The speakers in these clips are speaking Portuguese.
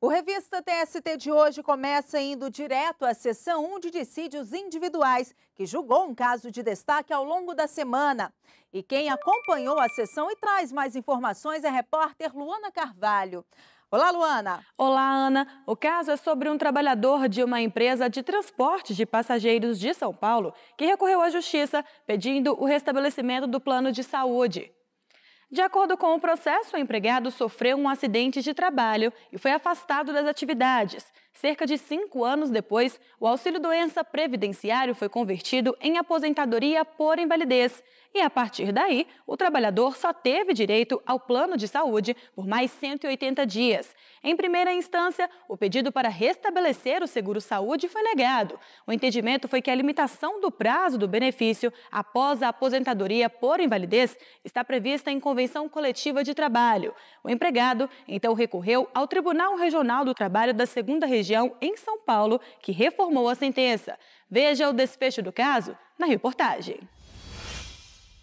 O Revista TST de hoje começa indo direto à seção 1 de dissídios individuais, que julgou um caso de destaque ao longo da semana. E quem acompanhou a sessão e traz mais informações é a repórter Luana Carvalho. Olá, Luana. Olá, Ana. O caso é sobre um trabalhador de uma empresa de transporte de passageiros de São Paulo que recorreu à justiça pedindo o restabelecimento do plano de saúde. De acordo com o processo, o empregado sofreu um acidente de trabalho e foi afastado das atividades. Cerca de 5 anos depois, o auxílio-doença previdenciário foi convertido em aposentadoria por invalidez. E, a partir daí, o trabalhador só teve direito ao plano de saúde por mais 180 dias. Em primeira instância, o pedido para restabelecer o seguro-saúde foi negado. O entendimento foi que a limitação do prazo do benefício após a aposentadoria por invalidez está prevista em convenção coletiva de trabalho. O empregado, então, recorreu ao Tribunal Regional do Trabalho da 2ª Região, em São Paulo, que reformou a sentença. Veja o desfecho do caso na reportagem.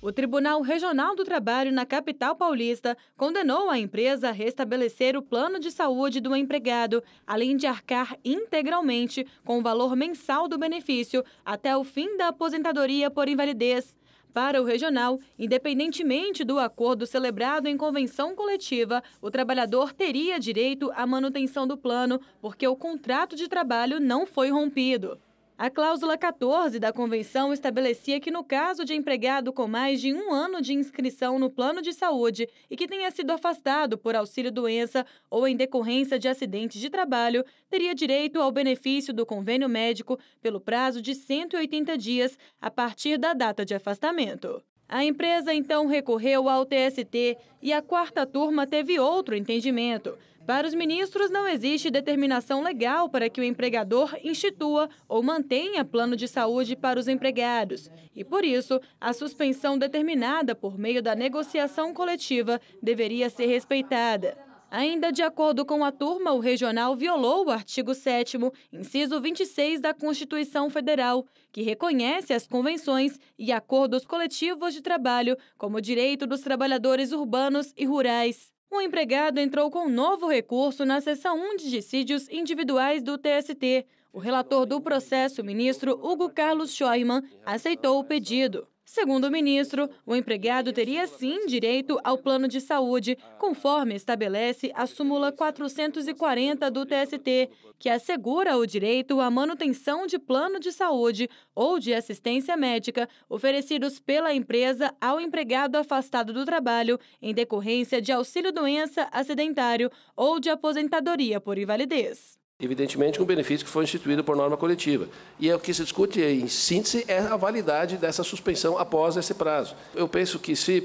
O Tribunal Regional do Trabalho na capital paulista condenou a empresa a restabelecer o plano de saúde do empregado, além de arcar integralmente com o valor mensal do benefício até o fim da aposentadoria por invalidez. Para o regional, independentemente do acordo celebrado em convenção coletiva, o trabalhador teria direito à manutenção do plano, porque o contrato de trabalho não foi rompido. A cláusula 14 da convenção estabelecia que, no caso de empregado com mais de 1 ano de inscrição no plano de saúde e que tenha sido afastado por auxílio-doença ou em decorrência de acidente de trabalho, teria direito ao benefício do convênio médico pelo prazo de 180 dias a partir da data de afastamento. A empresa então recorreu ao TST e a 4ª turma teve outro entendimento. Para os ministros, não existe determinação legal para que o empregador institua ou mantenha plano de saúde para os empregados. E, por isso, a suspensão determinada por meio da negociação coletiva deveria ser respeitada. Ainda de acordo com a turma, o regional violou o artigo 7º, inciso 26 da Constituição Federal, que reconhece as convenções e acordos coletivos de trabalho como direito dos trabalhadores urbanos e rurais. O empregado entrou com um novo recurso na seção 1 de dissídios individuais do TST. O relator do processo, o ministro Hugo Carlos Scheuermann, aceitou o pedido. Segundo o ministro, o empregado teria sim direito ao plano de saúde, conforme estabelece a súmula 440 do TST, que assegura o direito à manutenção de plano de saúde ou de assistência médica oferecidos pela empresa ao empregado afastado do trabalho em decorrência de auxílio-doença acidentário ou de aposentadoria por invalidez. Evidentemente, um benefício que foi instituído por norma coletiva. E o que se discute, em síntese, é a validade dessa suspensão após esse prazo. Eu penso que, se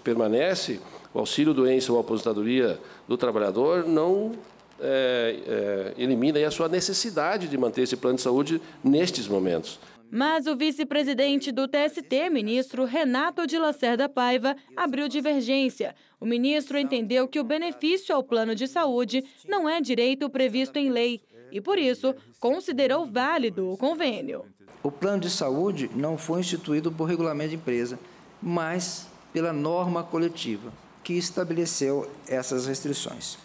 permanece o auxílio-doença ou aposentadoria do trabalhador, não elimina aí a sua necessidade de manter esse plano de saúde nestes momentos. Mas o vice-presidente do TST, ministro Renato de Lacerda Paiva, abriu divergência. O ministro entendeu que o benefício ao plano de saúde não é direito previsto em lei e, por isso, considerou válido o convênio. O plano de saúde não foi instituído por regulamento de empresa, mas pela norma coletiva, que estabeleceu essas restrições.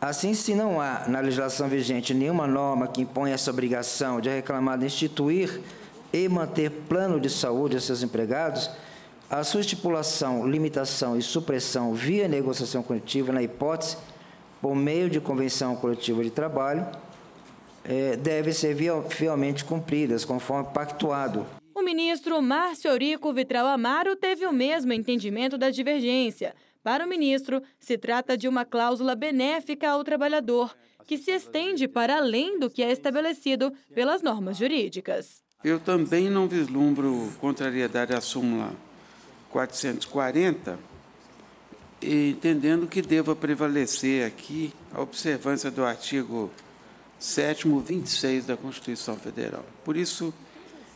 Assim, se não há na legislação vigente nenhuma norma que impõe essa obrigação de reclamado instituir e manter plano de saúde a seus empregados, a sua estipulação, limitação e supressão via negociação coletiva, na hipótese, por meio de convenção coletiva de trabalho, deve ser fielmente cumpridas, conforme pactuado. O ministro Márcio Eurico Vitral Amaro teve o mesmo entendimento da divergência. Para o ministro, se trata de uma cláusula benéfica ao trabalhador, que se estende para além do que é estabelecido pelas normas jurídicas. Eu também não vislumbro contrariedade à súmula 440, entendendo que deva prevalecer aqui a observância do artigo 7º, 26 da Constituição Federal. Por isso,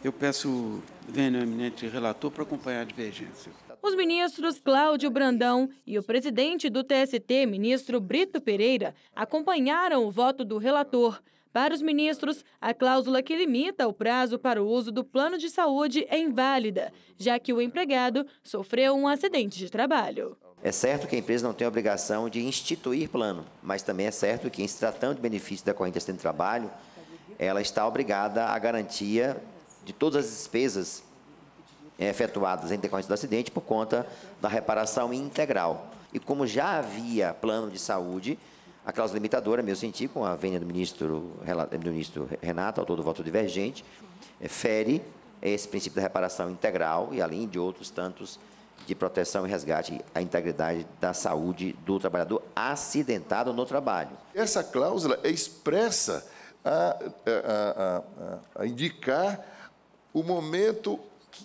eu peço vênia ao eminente relator para acompanhar a divergência. Os ministros Cláudio Brandão e o presidente do TST, ministro Brito Pereira, acompanharam o voto do relator. Para os ministros, a cláusula que limita o prazo para o uso do plano de saúde é inválida, já que o empregado sofreu um acidente de trabalho. É certo que a empresa não tem a obrigação de instituir plano, mas também é certo que, em se tratando de benefício decorrente de acidente de trabalho, ela está obrigada à garantia de todas as despesas efetuadas em decorrência do acidente por conta da reparação integral. E como já havia plano de saúde, a cláusula limitadora, meu sentir, com a vênia do ministro Renato, autor do voto divergente, fere esse princípio da reparação integral e, além de outros tantos, de proteção e resgate à integridade da saúde do trabalhador acidentado no trabalho. Essa cláusula é expressa a indicar o momento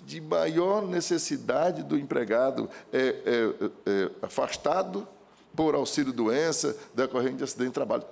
de maior necessidade do empregado afastado por auxílio-doença decorrente de acidente de trabalho.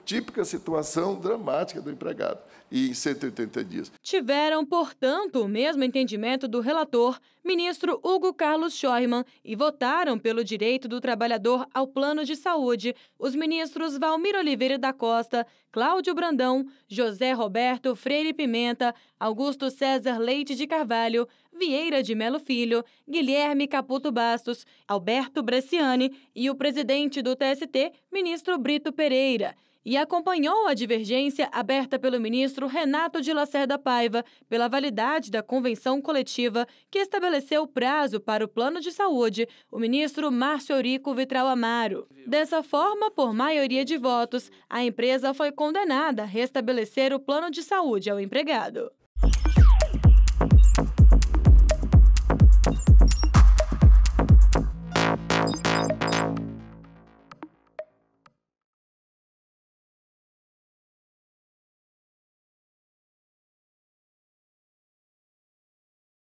Típica situação dramática do empregado, e em 180 dias. Tiveram, portanto, o mesmo entendimento do relator, ministro Hugo Carlos Schormann, e votaram pelo direito do trabalhador ao plano de saúde os ministros Valmir Oliveira da Costa, Cláudio Brandão, José Roberto Freire Pimenta, Augusto César Leite de Carvalho, Vieira de Melo Filho, Guilherme Caputo Bastos, Alberto Bresciani e o presidente do TST, ministro Brito Pereira, e acompanhou a divergência aberta pelo ministro Renato de Lacerda Paiva pela validade da convenção coletiva que estabeleceu o prazo para o plano de saúde, o ministro Márcio Eurico Vitral Amaro. Dessa forma, por maioria de votos, a empresa foi condenada a restabelecer o plano de saúde ao empregado.